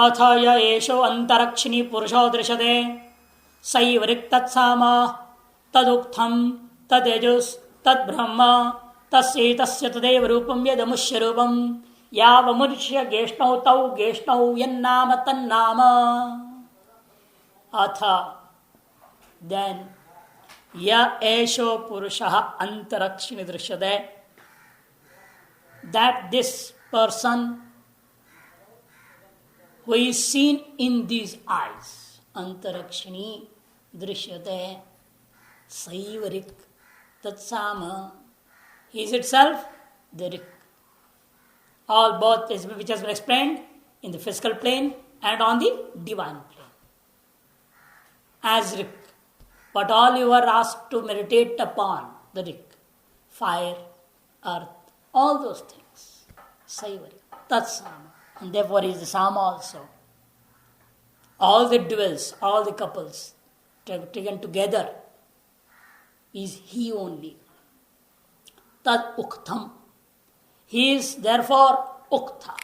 अथ य एषो अंतरक्षिणी पुरुषो दृश्यते सैव ऋक्तत्साम तदुक्थं तदेजुस् तद्ब्रह्म तस्यैतस्य तदेव रूपं यदमुष्य रूपं यावमुष्य गेष्णौ तौ गेष्णौ यन्नाम तन्नाम. अथ देन य एषो पुरुषः अंतरक्षिणी दृश्यते, that this person who is seen in these eyes, antarakshini drishyate saiva rik tatsama, he is itself the rik. All both is which has been explained in the physical plane and on the divine plane as rik. But all you are asked to meditate upon the rik, fire, earth, all those things, saiva rik tatsama. And therefore he is the Sama also. All the duels, all the couples taken together is he only. Tad uktham. He is therefore uktha.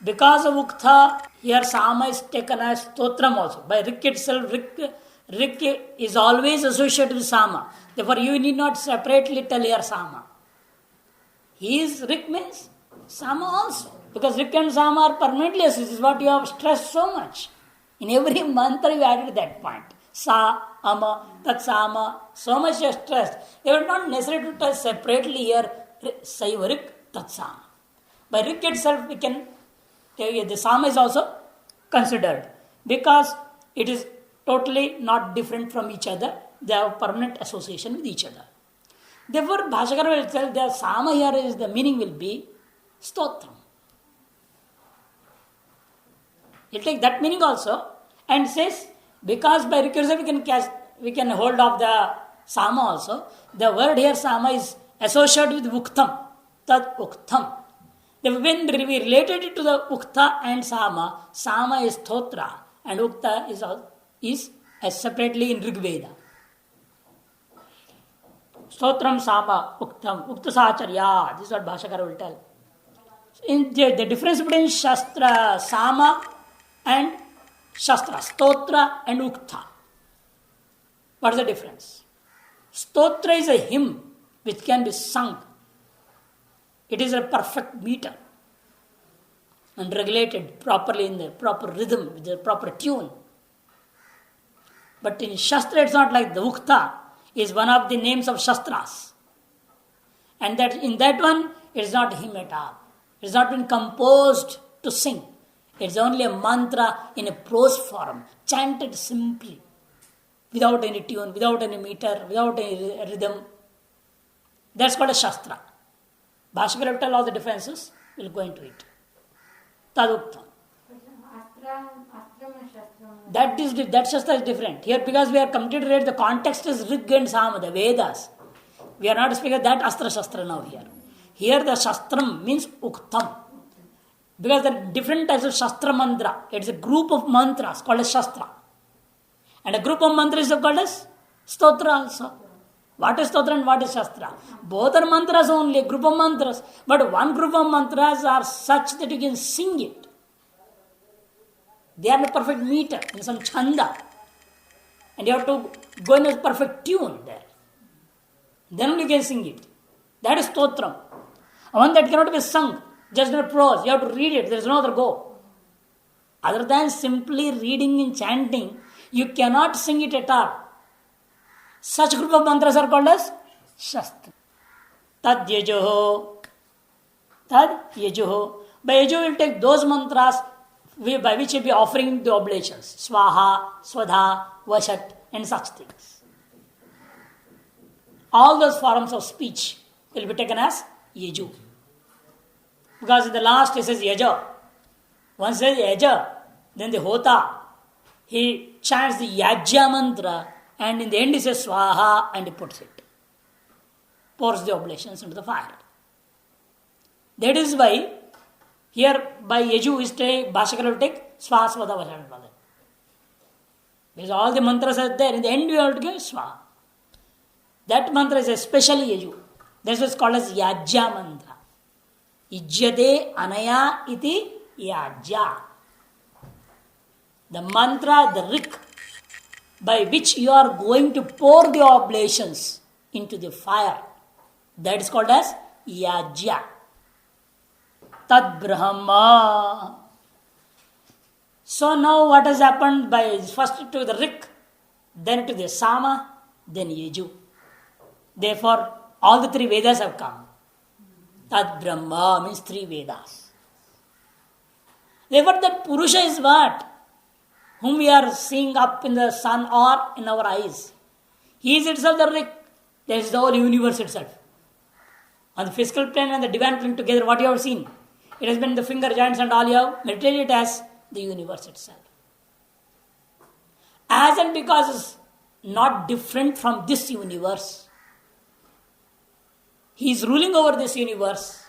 Because of uktha, here Sama is taken as stotram also. By Rik itself, Rik is always associated with Sama. Therefore you need not separately tell here Sama. He is Rik means Sama also. Because Rik and Sama are permanently associated. This is what you have stressed so much. In every mantra you added that point. Sa, Ama, Tat Sama. So much you have stressed. You are not necessary to tell separately here Saiva Rik, Tat Sama. By Rik itself we can tell you the Sama is also considered. Because it is totally not different from each other. They have permanent association with each other. Therefore Bhashakara will tell the Sama here is the meaning will be Stotram. He'll take that meaning also and says, because by recursion we can hold of the Sama also. The word here Sama is associated with Uktham, Tad Uktham. When we related it to the Uktha and Sama, Sama is Thotra and Ukta is as separately in Rig Veda. Stotram Sama Uktam, Ukta Sacharya. This is what Bhashakara will tell. In the difference between Shastra, Sama and Shastra, Stotra and Uktha. What is the difference? Stotra is a hymn which can be sung. It is a perfect meter and regulated properly in the proper rhythm, with the proper tune. But in Shastra it's not like the Uktha is one of the names of Shastras. And that in that one it is not hymn at all. It has not been composed to sing. It's only a mantra in a prose form, chanted simply, without any tune, without any meter, without any rhythm. That's called a Shastra. Bhashakara will tell all the differences. We'll go into it. Taduktam. That Shastra is different. Here, because we are completely read, the context is Rig and Sama, the Vedas. We are not speaking that Astra Shastra now here. Here the Shastram means Uktam. Because there are different types of Shastra mantra. It is a group of mantras called as Shastra. And a group of mantras is called as Stotra also. What is Stotra and what is Shastra? Both are mantras only, a group of mantras. But one group of mantras are such that you can sing it. They are in a perfect meter, in some chanda. And you have to go in a perfect tune there. Then only you can sing it. That is Stotram. One that cannot be sung, just in a prose. You have to read it. There is no other go. Other than simply reading and chanting, you cannot sing it at all. Such group of mantras are called as Shastra. Tad Yajuho. Tad Yajuho. By Yajuho, will take those mantras by which you will be offering the oblations. Swaha, Swadha, Vashat, and such things. All those forms of speech will be taken as Yaju. Because in the last he says Yaja. One says Yaja, then the Hota. He chants the Yajya mantra and in the end he says Swaha and he puts it. Pours the oblations into the fire. That is why here by Yaju is Bhashakara will take Swaha, Svada, Vashat. Because all the mantras are there. In the end we have to give Swaha. That mantra is especially Yaju. That's what's called as Yajya mantra. Ijyate anaya iti yajya. The mantra, the rik, by which you are going to pour the oblations into the fire, that is called as yajya. Tad Brahma. So now what has happened? By first to the rik, then to the sama, then yeju. Therefore, all the three Vedas have come. Tad Brahma means three Vedas. Therefore, that Purusha is what? Whom we are seeing up in the sun or in our eyes. He is itself the rik. That is the whole universe itself. On the physical plane and the divine plane together, what you have seen? It has been the finger joints and all you have meditated as the universe itself. As and because it's not different from this universe, he is ruling over this universe,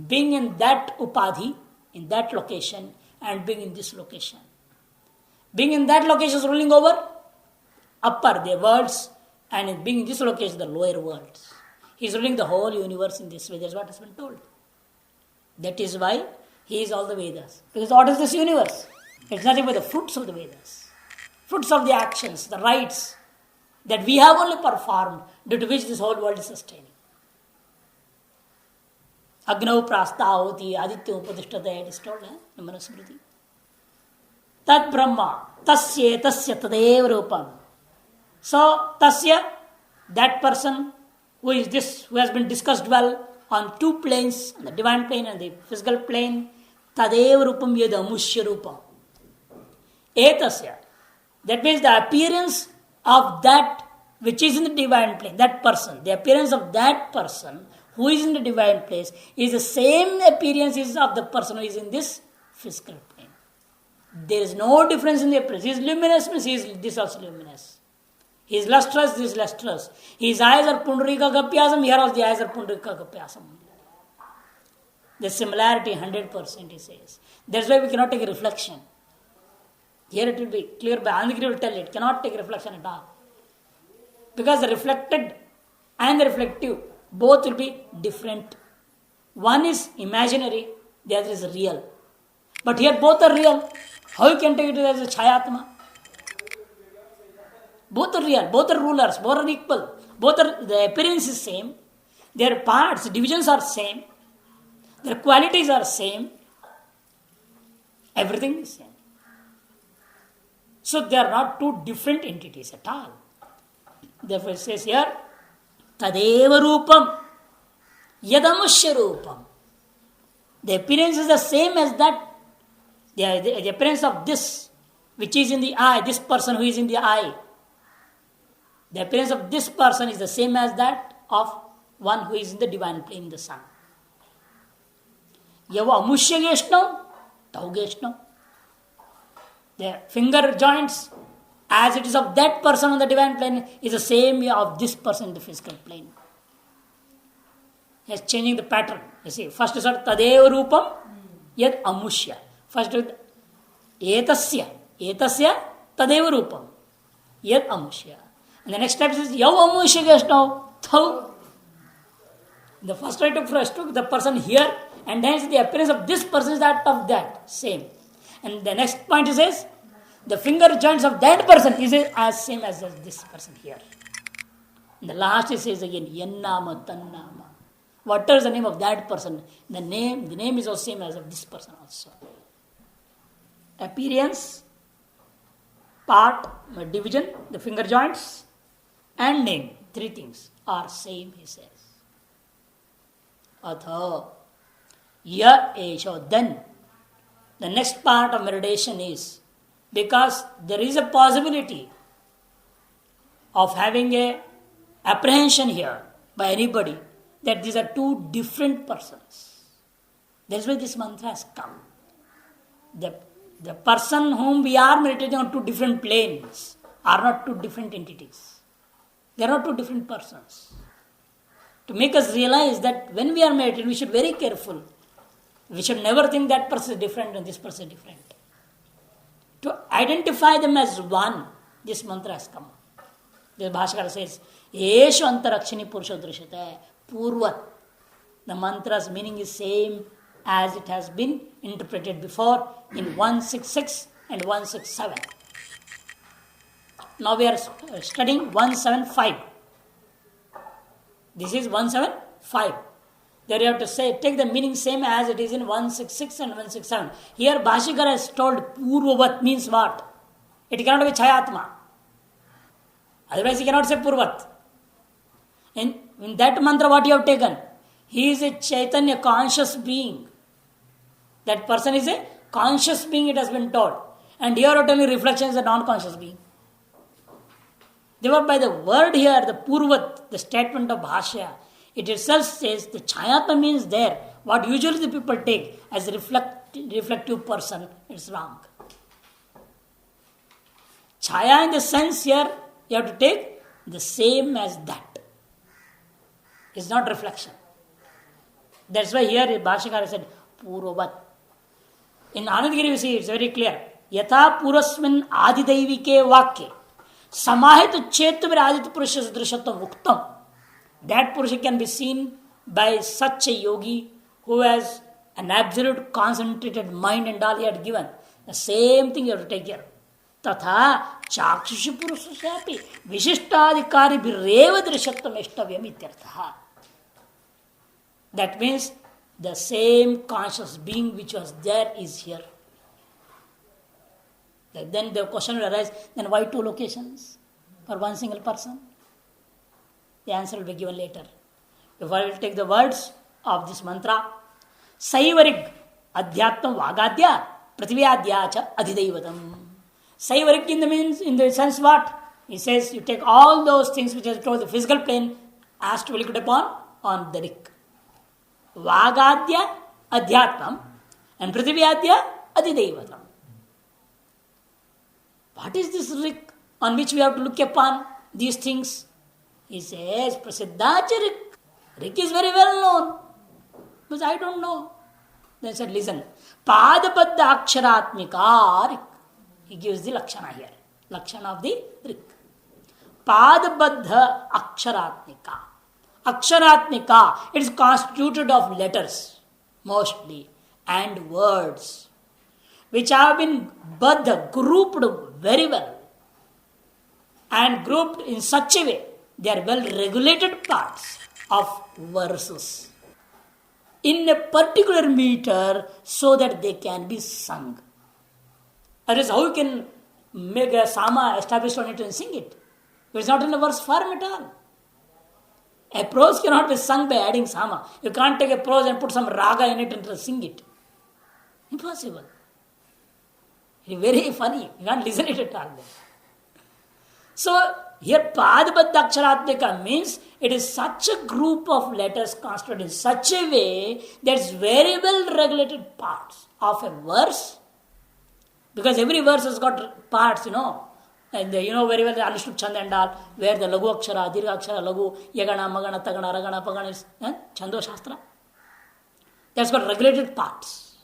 being in that upadhi, in that location, and being in this location. Being in that location is ruling over upper, the worlds, and being in this location, the lower worlds. He is ruling the whole universe in this way. That's what has been told. That is why he is all the Vedas. Because what is this universe? It's nothing but the fruits of the Vedas. Fruits of the actions, the rites that we have only performed, due to which this whole world is sustaining. Agnau prastahoti aditya upadishtata, it is told in Manusmriti. Tad Brahma, tasya tadev rupam. So, tasya, that person who is this, who has been discussed well on two planes, the divine plane and the physical plane, tadev rupam yad amushya rupam. Etasya, that means the appearance of that which is in the divine plane, that person, the appearance of that person who is in the divine place is the same appearance of the person who is in this physical plane. There is no difference in the appearance. He is luminous, means he is this also luminous. He is lustrous, this is lustrous. His eyes are Pundrika Gapyasam, here also the eyes are Pundrika Gapyasam. The similarity 100% he says. That's why we cannot take a reflection. Here it will be clear by Andhikari will tell it, cannot take reflection at all. Because the reflected and the reflective, both will be different. One is imaginary, the other is real. But here both are real. How you can take it as a Chayatma? Both are real, both are rulers, both are equal. Both are, the appearance is same. Their parts, divisions are same. Their qualities are same. Everything is same. So they are not two different entities at all. Therefore it says here, Tadeva Rupam Yadamushya Rupam. The appearance is the same as that. The appearance of this, which is in the eye, this person who is in the eye. The appearance of this person is the same as that of one who is in the divine plane, in the sun. Yava Amushya Geshno, Tau Geshno. The finger joints, as it is of that person on the divine plane, is the same of this person in the physical plane. He is changing the pattern. You see, first is Tadeva Rupam Yad Amushya. First is Etasya Tadeva Rupam Yad Amushya. And the next step is Yav Amushya Geshno Thau. The first I took the person here, and hence the appearance of this person is that of that, same. And the next point is the finger joints of that person is as same as this person here. And the last it says again, Yannama Tannama. What is the name of that person? The name is also same as of this person also. Appearance, part, division, the finger joints, and name. Three things are same, he says. Atha Ya Esho. Then the next part of meditation is, because there is a possibility of having a apprehension here by anybody that these are two different persons. That's why this mantra has come. The person whom we are meditating on two different planes are not two different entities. They are not two different persons. To make us realize that when we are meditating, we should be very careful. We should never think that person is different and this person is different. To identify them as one, this mantra has come. The Bhashkara says, Eshu antarakshini purusha drishyate purvat. The mantra's meaning is same as it has been interpreted before in 166 and 167. Now we are studying 175. This is 175. There you have to say, take the meaning same as it is in 166 and 167. Here Bhashikara has told Purvavat means what? It cannot be Chayatma. Otherwise he cannot say Purvat. In that mantra what you have taken? He is a Chaitanya conscious being. That person is a conscious being, it has been taught. And here only reflection is a non-conscious being. Therefore by the word here, the Purvat, the statement of Bhashya, it itself says the Chayatma means there. What usually the people take as a reflective person, it's wrong. Chaya in the sense here, you have to take the same as that. It's not reflection. That's why here Bhashikara said, Purvat. In Anandagiri we see it's very clear. Yatha purasmin adidaivike vakye samahit chetavir adit purusha drishatvam uktam. That purusha can be seen by such a yogi who has an absolute concentrated mind and all he had given. The same thing you have to take care. Tatha chakshushi purusasyapi vishishtadikari bireva drishatvam ishtavyam ityartha. That means the same conscious being which was there is here. Then the question will arise, then why two locations for one single person? The answer will be given later. Before I will take the words of this mantra. Saivarig adhyattam vagadya prativyadya cha adhidaivatam. Saivarig in the sense what? He says you take all those things which are told the physical plane as to be looked upon on the rik. Vagadya adhyatmam and prativyadya adhidaivatam. What is this rik on which we have to look upon these things? He says, Prasiddhacha rik. Rik is very well known. But I don't know. Then he said, listen. Padabadda aksharatmika rik. He gives the lakshana here. Lakshana of the rik. Padabadda aksharatmika. Aksharatmika. It is constituted of letters, mostly, and words, which have been baddha, grouped very well, and grouped in such a way, they are well regulated parts of verses in a particular meter so that they can be sung. Otherwise, how you can make a sama established on it and sing it? It is not in a verse form at all. A prose cannot be sung by adding sama. You can't take a prose and put some raga in it and sing it. Impossible. It is very funny. You can't listen it at all. So, here Padabadda Aksharatmika means it is such a group of letters constituted in such a way that it's very well regulated parts of a verse. Because every verse has got parts, And you know very well the Anushtup Chanda and all, where the Lagu Akshara, Dirgha Akshara, Lagu, Yagana, Magana, Tagana, Ragana, Pagana is Chando Shastra. That's got regulated parts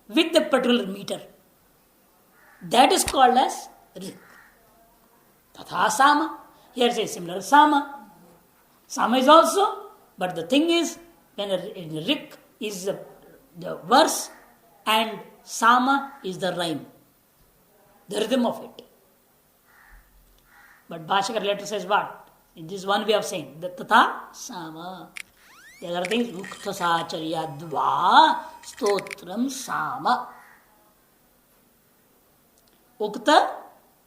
with the particular meter. That is called as Rik. Tatha Sama. Here is a similar Sama. Sama is also, but the thing is, when a Rik is the verse and Sama is the rhyme, the rhythm of it. But Bhashikar later says what? In this one way of saying, the Tatha Sama. The other thing is Ukta Sacharya Dva Stotram Sama. Ukta,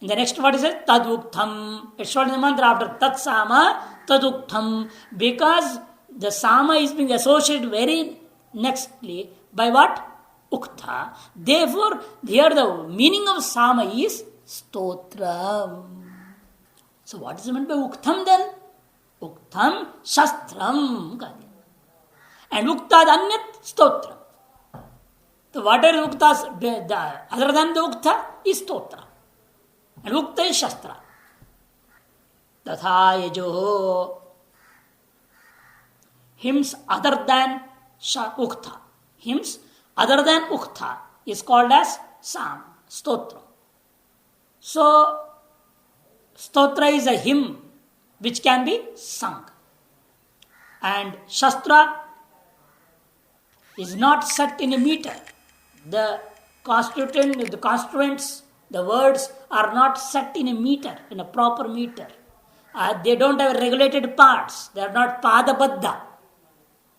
in the next word is Taduktham. It's short in the mantra after Tat Sama, Taduktham. Because the Sama is being associated very nextly by what? Ukta. Therefore, here the meaning of Sama is Stotram. So what is meant by Uktham then? Uktham Shastram. And Uktad Anyat Stotram. So whatever Ukta, other than the Ukta is Stotra. And Ukta is Shastra. Tatha Yajoho. Hymns other than Ukta. Hymns other than Ukta is called as Sam, Stotra. So, Stotra is a hymn which can be sung. And Shastra is not set in a meter. The the constituents, the words are not set in a meter, in a proper meter. They don't have regulated parts. They are not padabadha.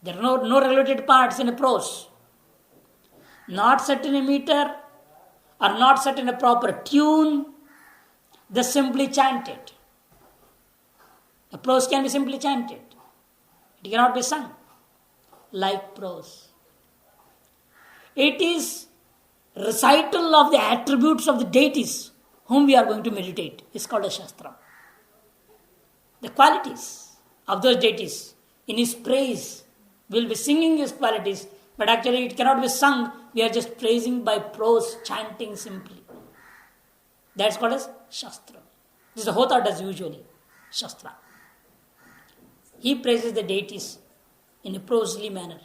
There are no regulated parts in a prose. Not set in a meter, or not set in a proper tune. They simply chanted. A prose can be simply chanted. It cannot be sung like prose. It is recital of the attributes of the deities whom we are going to meditate. It's called a Shastra. The qualities of those deities in his praise. We'll be singing his qualities, but actually it cannot be sung. We are just praising by prose, chanting simply. That's called as Shastra. This is Hota does usually, Shastra. He praises the deities in a prosely manner.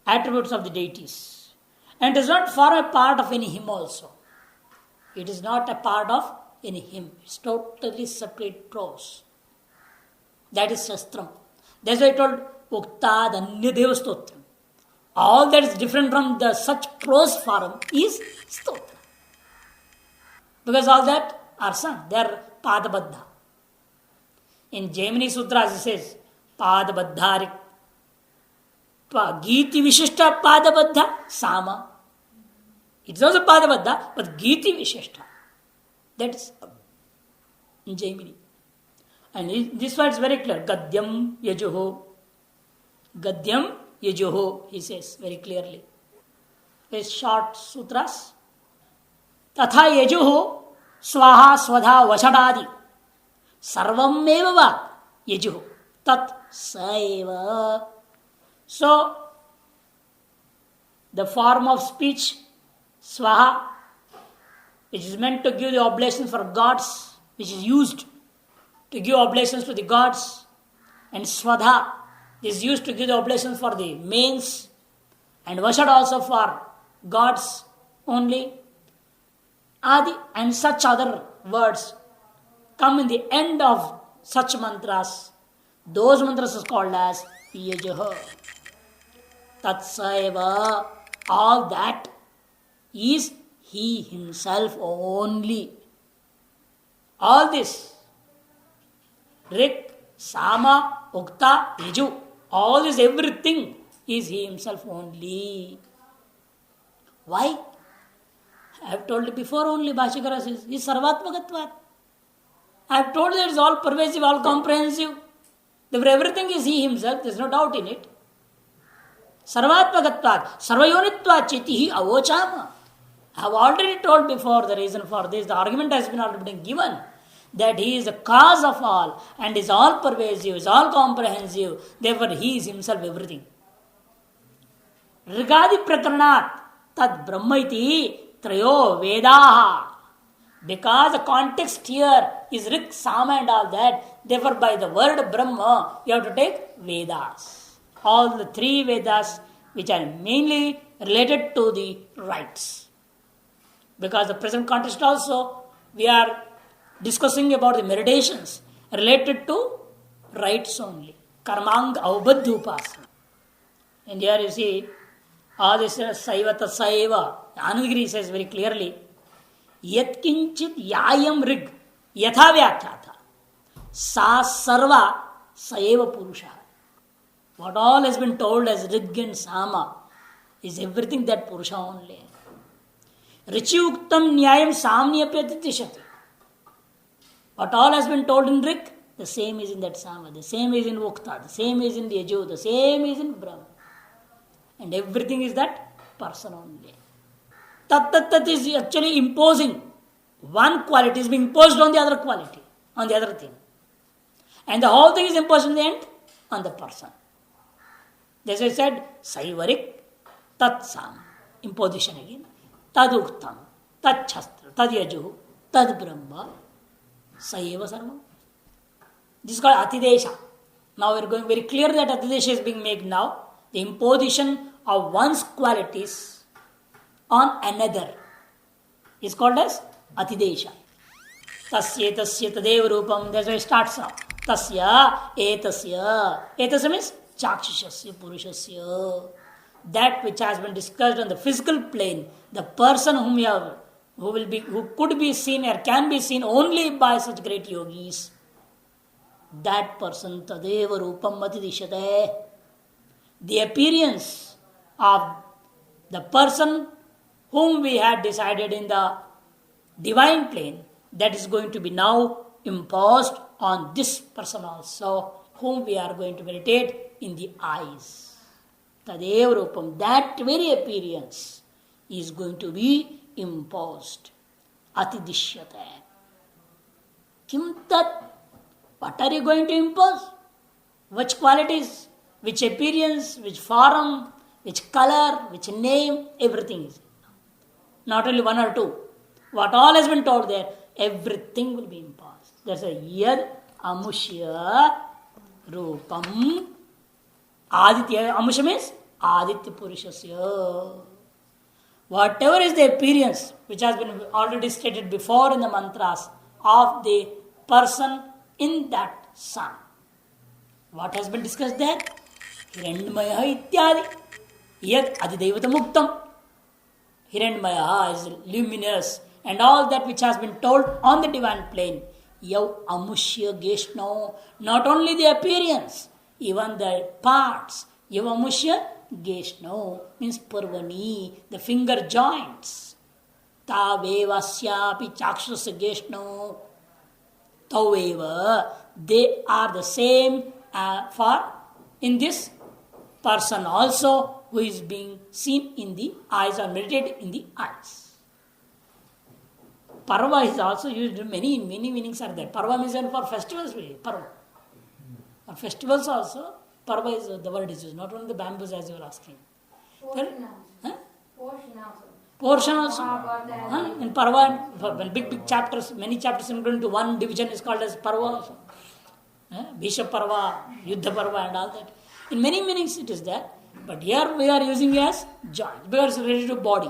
Attributes of the deities. And does not form a part of any hymn also. It is not a part of any hymn. It's totally separate prose. That is Shastram. That's why I told Uktad Anyadeva Stotram. All that is different from the such prose form is Stotra. Because all that are sung. They are Padabadha. In Jaimini Sutras it says Padabadharik. Giti Vishishta Padabadha Sama. It's also Padabadha, but Giti Vishishta. That is in Jaimini. And this one is very clear. Gadyam Yajuho. Gadyam Yajuho, he says very clearly. It's short sutras. Tatha Yajuho Swaha Swadha Vashadadi. Sarvam Meva Yajuho. Tat Saiva. So, the form of speech, Swaha, which is meant to give the oblations for gods, which is used to give oblations to the gods, and Swadha is used to give the oblations for the mains, and Vashad also for gods only. Adi and such other words come in the end of such mantras. Those mantras is called as Yajaha. Tatsaiva. All that is he himself only. All this, Rik, Sama, Ukta, Yaju, all this, everything is he himself only. Why? I have told you before only, Bhashikara says, is Sarvatmagatvat. I have told you that it is all pervasive, all comprehensive. Therefore, everything is he himself, there is no doubt in it. Sarvatmagatvat, Sarvayonitvat chitihi avochama. I have already told before the reason for this. The argument has been already been given. That he is the cause of all and is all pervasive, is all comprehensive. Therefore, he is himself everything. Rigadi prakranat tad brahmaiti trayo vedaha. Because the context here is Rik, Sama and all that. Therefore, by the word Brahma, you have to take Vedas. All the three Vedas which are mainly related to the rites. Because the present context also, we are discussing about the meditations related to rites only. Karmang Aubadhu Upasana. And here you see, all this Saiva Tasaiva. Anandagiri says very clearly, Yat Kinchit Yayam Rig Yatha Vyakhyata Sa Sarva Saeva Purusha. What all has been told as Rig and Sama is everything that Purusha only. Richi Uktam Nyayam Samnyapyati Tishati. What all has been told in Rik, the same is in that Sama, the same is in Ukta, the same is in Yaju, the same is in Brahma. And everything is that person only. Tat is actually imposing. One quality is being imposed on the other quality, on the other thing. And the whole thing is imposed in the end on the person. As I said, Saivarik, Tat Sam, imposition again. Tad Uktam, Tad Shastra, Tad Yaju, Tad Brahma, Saiva Sarvam. This is called Atidesha. Now we are going very clear that Atidesha is being made now. The imposition of one's qualities on another is called as Atidesha. Tasya tasya tadev rupam. That's why it starts now. Tasya etasya. Etasya means Chakshishasya Purushasya. that which has been discussed on the physical plane, the person who could be seen or can be seen only by such great yogis, that person tadeva rupam atidishyate. The appearance of the person whom we had decided in the divine plane, that is going to be now imposed on this person also, whom we are going to meditate in the eyes. Tadeva rupam, that very appearance is going to be imposed. Atidishyate. Kim tat? What are you going to impose? Which qualities? Which appearance? Which form? Which color? Which name? Everything is. Not only one or two. What all has been told there, everything will be imposed. There's a yad amushya rupam aditya. Amusha means aditya purushasya. Whatever is the appearance which has been already stated before in the mantras of the person in that sun. What has been discussed there? Hiranyamaya ityadi. Yad adidevata muktam. Hiranyamaya is luminous, and all that which has been told on the divine plane. Yav amushya geshno. Not only the appearance, even the parts. Yav amushya geshno means parvani, the finger joints. Tavevasyapi chakshusya geshno. Taveva, they are the same for in this person also who is being seen in the eyes or meditated in the eyes. Parva is also used, many meanings are there. Parva means for festivals, Parva. For festivals also, Parva is the word is used, not only the bamboos as you were asking. Portion also. In Parva, when big chapters, many chapters including to one division is called as Parva also. Bhisha Parva, Yuddha Parva and all that. In many meanings it is there. But here we are using as joint because it's related to body.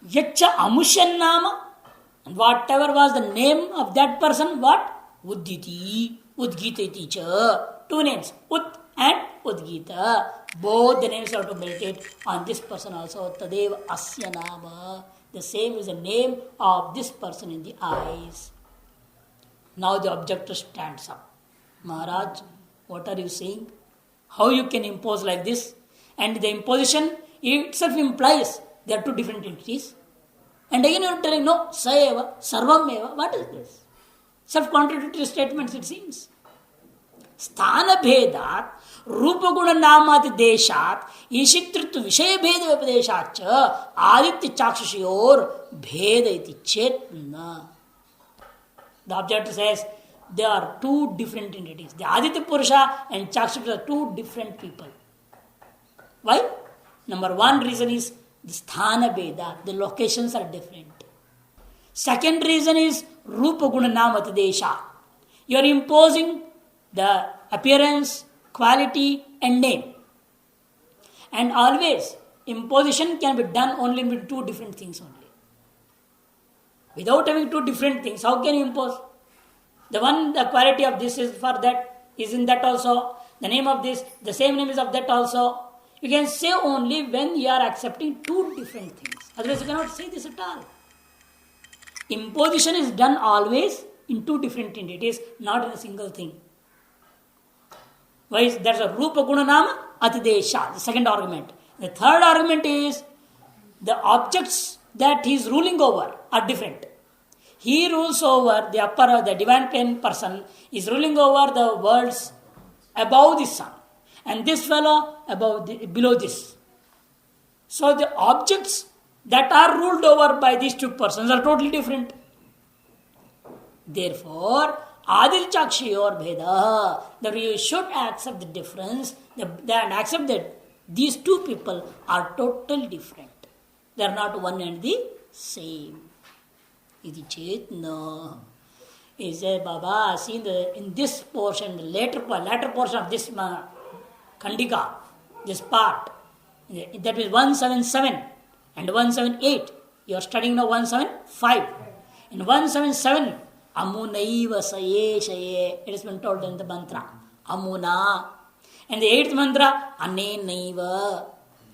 Yacha Amushan Nama, and whatever was the name of that person, what? Uddhiti, Udgita teacher. Two names, Ud and Udgita. Both the names have to meditate on this person also. Tadeva Asya Nama. The same is the name of this person in the eyes. Now the objector stands up. Maharaj, what are you saying? How you can impose like this? And the imposition itself implies there are two different entities. And again you are telling, no, Saeva, Sarvam Eva. What is this? Self-contradictory statements it seems. Sthana Bhedat, Rupa Guna Namati Deshat, Ishitrittu Vishaya Bheda Vipadeshacha, Aditya Chakshushiyor, Bheda iti Chetna. The objector says, there are two different entities. The Aditya Purusha and Chakshusha are two different people. Why? Number one reason is the Sthana Bheda, the locations are different. Second reason is Rupa Guna Namati Desha. You are imposing the appearance, quality and name. And always, imposition can be done only with two different things only. Without having two different things, how can you impose? The one, the quality of this is for that, is in that also. The name of this, the same name is of that also. You can say only when you are accepting two different things. Otherwise you cannot say this at all. Imposition is done always in two different entities, not in a single thing. Why is there's a Rupa Guna Nama Atidesha, the second argument. The third argument is the objects that he is ruling over are different. He rules over the upper, the divine plane person is ruling over the worlds above the sun, and this fellow below this. So the objects that are ruled over by these two persons are totally different. Therefore, Adil Chakshi or Bheda, that you should accept the difference and accept that these two people are totally different. They are not one and the same. Iti Chetna. He said, Baba, see in this portion, the later portion of this Khandika, this part, that is 177 and 178. You are studying now 175. In 177, Amunaiva Saye Shaye, it has been told in the mantra. Amuna. And the eighth mantra, anenaiva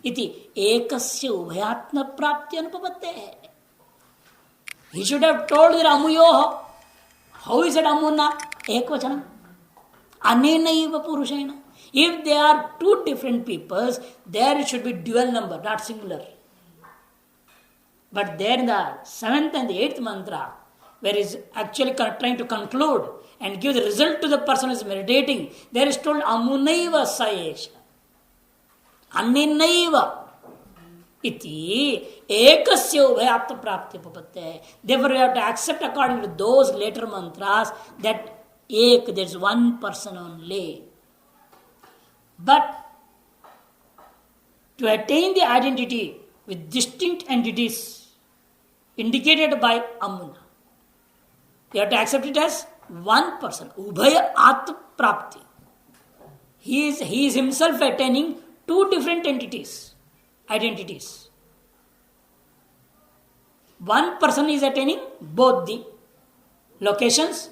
iti ekasya ubhayatma prapti anupapatte. He should have told the amuyoho. How is it amuna? Ekvachanam. Anenaiva purushena. If they are two different peoples, there it should be dual number, not singular. But there in the seventh and the eighth mantra, where is actually trying to conclude and give the result to the person who is meditating, there is told amunaiva saesha. Aninaiva iti ekasya ubhayatma prapti papatte. Therefore, we have to accept according to those later mantras that ek, there is one person only. But to attain the identity with distinct entities indicated by Amuna, you have to accept it as one person. Ubhaya Atma Prapti. He is himself attaining two different identities. One person is attaining both the locations.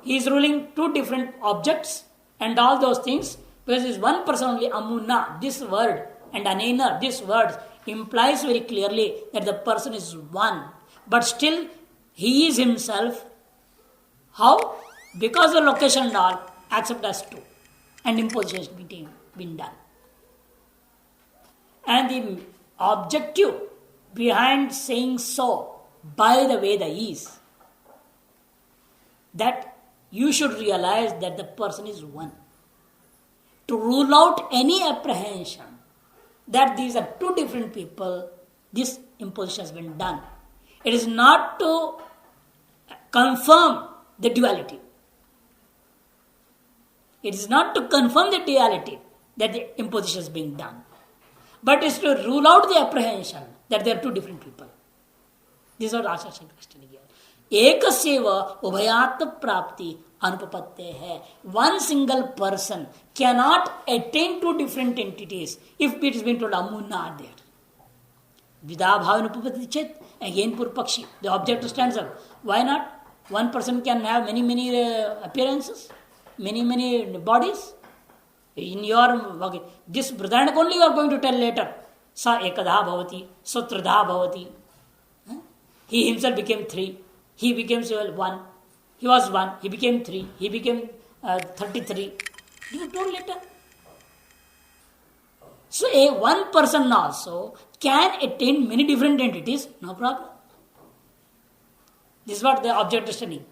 He is ruling two different objects and all those things. Because this one person only, Amuna, this word, and Anena, this word, implies very clearly that the person is one. But still, he is himself. How? Because the location and all, accept as two. And imposition has been done. And the objective behind saying so, by the Veda is that you should realize that the person is one. To rule out any apprehension that these are two different people, this imposition has been done. It is not to confirm the duality. It is not to confirm the duality that the imposition is being done. But it is to rule out the apprehension that there are two different people. This is what Acharya Shankara is telling here. Ekasyeva ubhayatma prapti anupapatte hai. One single person cannot attain two different entities if it has been told Amuna are there. Vidha bhavan upapatti chet. Again Purpakshi. The object stands up. Why not? One person can have many appearances, many bodies. In your this Brihadaranyaka only you are going to tell later. Sa ekadha bhavati, sutradha bhavati. He himself became three. He became one. He was one. He became three. He became 33. You were told later. So one person also can attain many different entities. No problem. This is what the object is studying.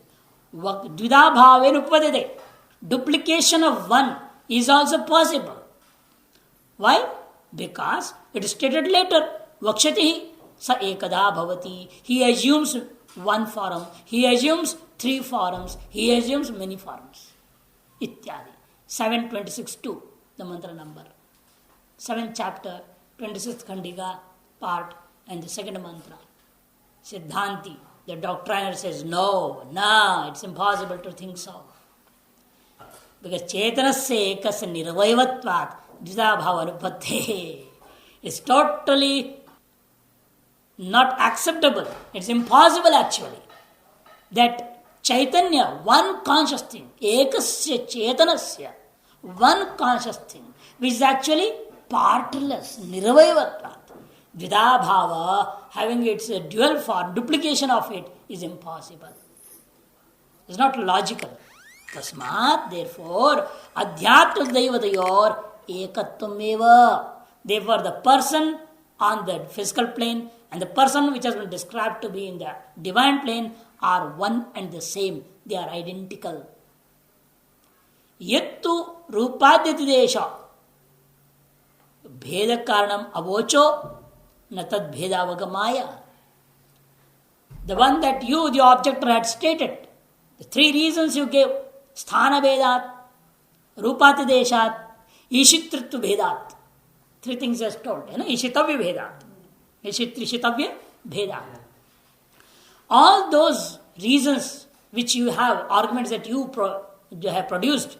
Dvida bhaven upadede. Duplication of one is also possible. Why? Because it is stated later. Vakshati sa ekada bhavati. He assumes one form. He assumes three forms. He assumes many forms. Ityadi. 726-2, the mantra number. 7th chapter, 26th Khandika part, and the second mantra. Siddhanti, the doctriner, says, no, it's impossible to think so. Because Chetanasya ekasya nirvaivatvat dvida bhavanupatte is totally not acceptable. It's impossible actually. That Chaitanya, one conscious thing, ekasya chetanasya, one conscious thing, which is actually partless, nirvaivatvat. Dvida bhava, having its dual form, duplication of it is impossible. It's not logical. Tasmat, therefore, adhyatma daivadayor ekatvam. Therefore, the person on the physical plane and the person which has been described to be in the divine plane are one and the same. They are identical. Yattu rupadyati desha bheda karanam avocho natad bhedavagamaya. The one that you, the objector, had stated, the three reasons you gave, sthana bhedat, rupati deshat, ishitrittu bhedat. Three things as told. Ishitavya bhedat. Ishitavya bhedat. All those reasons which you have, arguments that you have produced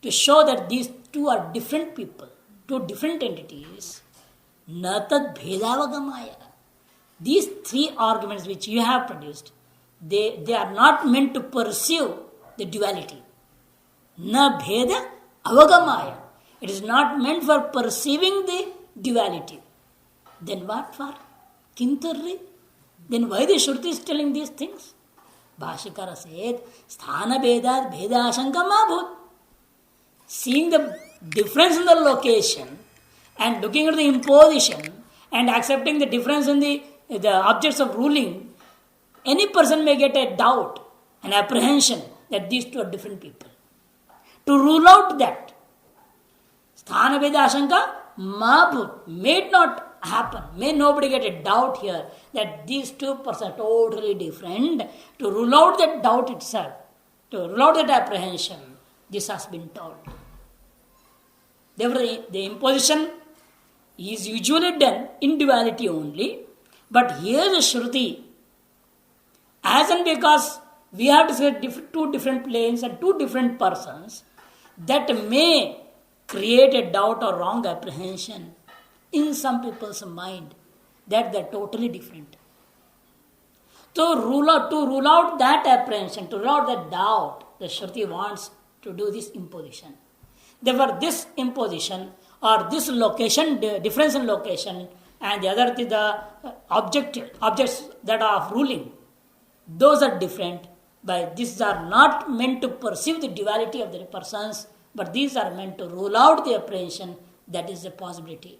to show that these two are different people, two different entities, natad bhedavagamaya. These three arguments which you have produced, they are not meant to pursue the duality. Na bheda avagamaya. It is not meant for perceiving the duality. Then what for? Kintarri? Then why the Shruti is telling these things? Bhashikara said, Sthana Vedat Veda Ashanka Mabhut. Seeing the difference in the location and looking at the imposition and accepting the difference in the objects of ruling, any person may get a doubt, an apprehension that these two are different people. To rule out that, Sthana Veda Ashanka Mabhut, may it not happen. May nobody get a doubt here that these two persons are totally different. To rule out that doubt itself, to rule out that apprehension, this has been told. Therefore, the imposition is usually done in duality only, but here the Shruti, as and because we have to say two different planes and two different persons, that may create a doubt or wrong apprehension in some people's mind that they're totally different. To rule out that apprehension, to rule out that doubt, the Shruti wants to do this imposition. Therefore, this imposition or this location, difference in location, and the other is the objects that are of ruling, those are different, but these are not meant to perceive the duality of the persons, but these are meant to rule out the apprehension that is a possibility.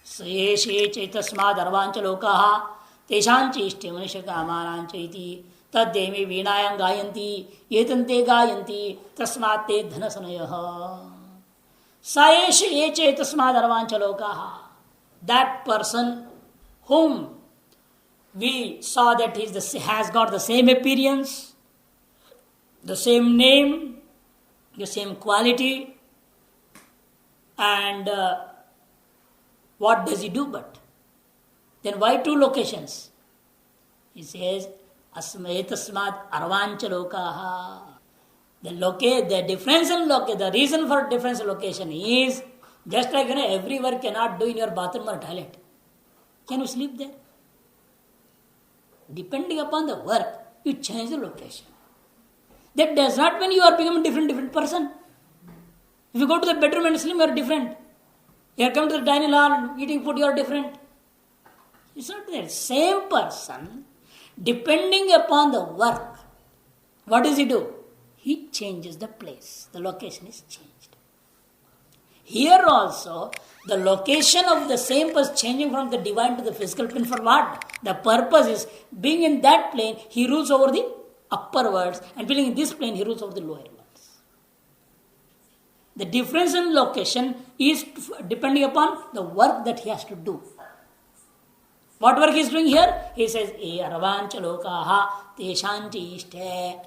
Seshe chaitasmad arvancha lokaha teshanche ishte manisha kamanancha iti taddemi veenayam gayanti etante gayanti tasmat te dhanasanayaha. Saeshe chaitasmad arvancha lokaha. That person whom we saw that has got the same appearance, the same name, the same quality, and what does he do but? Then why two locations? He says, Asmaetasmat arvancha lokaha. The difference in location, the reason for difference in location is just like every work cannot do in your bathroom or toilet. Can you sleep there? Depending upon the work, you change the location. That does not mean you are becoming different person. If you go to the bedroom and sleep, you are different. You are coming to the dining hall eating food, you are different. It's not that. Same person, depending upon the work, what does he do? He changes the place. The location is changed. Here also, the location of the same person changing from the divine to the physical plane for what? The purpose is, being in that plane, he rules over the upper worlds, and being in this plane, he rules over the lower worlds. The difference in location is depending upon the work that he has to do. What work he is doing here? He says, E arvancha lokaha teshanti ishte.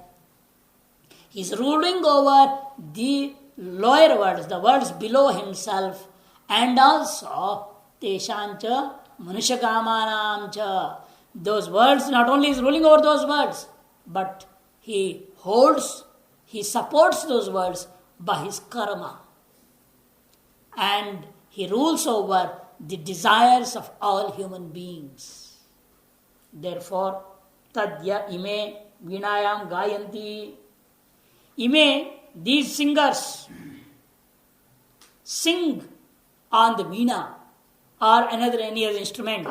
He is ruling over the lower worlds, the worlds below himself, and also teshancha manushakamanamcha. Those worlds, not only is ruling over those worlds, but he supports those worlds by his karma. And he rules over the desires of all human beings. Therefore, tadya ime vinayam gayanti. Ime, these singers sing on the veena or any other instrument.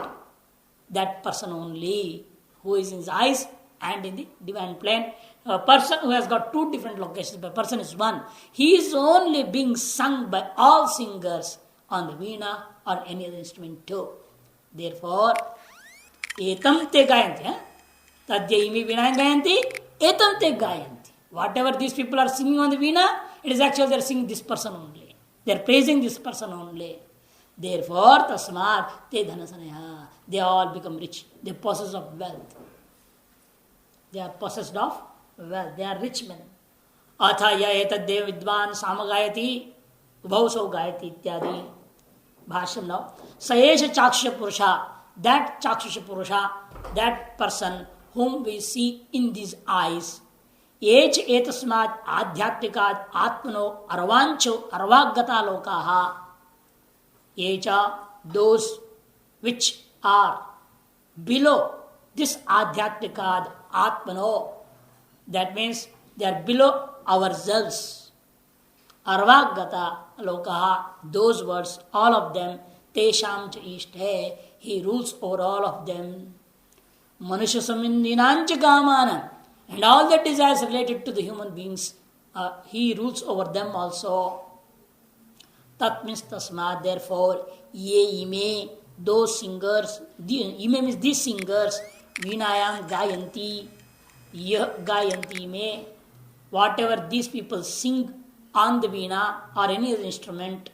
That person only who is in his eyes and in the divine plane. A person who has got two different locations, but person is one. He is only being sung by all singers on the veena or any other instrument too. Therefore, etam te gayanti. Tadya imi veena gayanti, etam te gayanti. Whatever these people are singing on the veena, it is actually they are singing this person only. They are praising this person only. Therefore, tasmat te dhanasanaya. They all become rich. They possess of wealth. They are possessed of wealth. They are rich men. Atha ya etaddev vidvan samagayati ubhauso gayati ityadi. Bhashyam now. Sayesha chakshusha purusha. That chakshusha purusha, that person whom we see in these eyes, Ech etasmat adhyatmikat atmano arvancho arvagata lokaha. Echa, those which are below this adhyatmikad atmano. That means they are below ourselves. अर्वागता लोका, those worlds all of them, तेषाम च ईष्ट है, he rules over all of them. मनुष्य समिंदिनांच कामान, and all the desires related to the human beings, he rules over them also. Tat means tasmat, therefore, ye ime, those singers, ime means these singers, vinayam gayanti, yah gayanti me, whatever these people sing on the veena or any other instrument,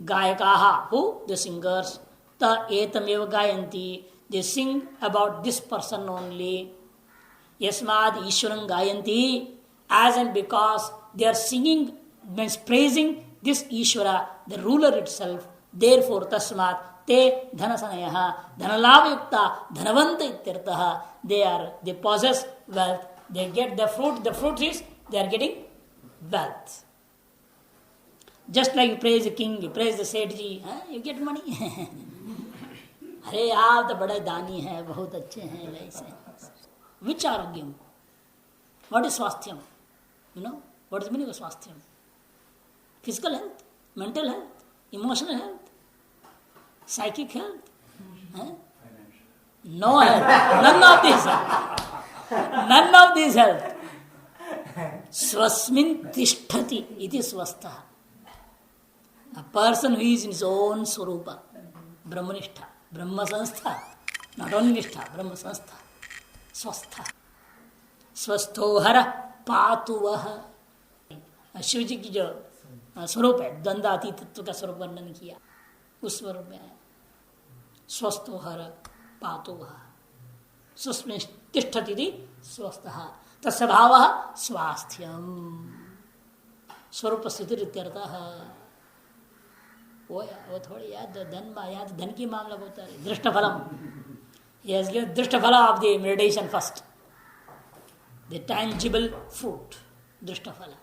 gayakaha, who? The singers, ta etameva gayanti, they sing about this person only. Yasmad Ishwaran Gayanti, as and because they are singing, means praising this Ishwara, the ruler itself. Therefore, Tasmat Te Dhanasanayaha, Dhanalavayukta, Dhanavanta Ityartaha, they possess wealth, they get the fruit is they are getting wealth. Just like you praise the king, you praise the Sethji, you get money. अरे आप तो बड़े दानी हैं, बहुत अच्छे हैं, वैसे. Which Arogyam? What is swasthyam? You know, what is the meaning of swasthyam? Physical health, mental health, emotional health, psychic health, no health, none of this health. None of this health. Swasmin tishtati iti swastha. A person who is in his own swarupa, Brahmanishtha, Brahma Sanstha, not only Nishtha, Brahma Sanstha. स्वस्थ स्वस्थो हर पातु वह. शिव जी की जो स्वरूप है, द्वंद्वातीत तत्व का स्वरूप वर्णन किया, उस स्वरूप में है. स्वस्थो हर पातु वह, स्वस्मिन् तिष्ठति स्वस्थः, तस्वभाव स्वास्थ्यम, स्वरूप स्थिति इत्यर्थः. वो थोड़ी धन की मामला होता है. दृष्टफलम, he has given Drishtaphala of the meditation first. The tangible fruit, Drishtaphala.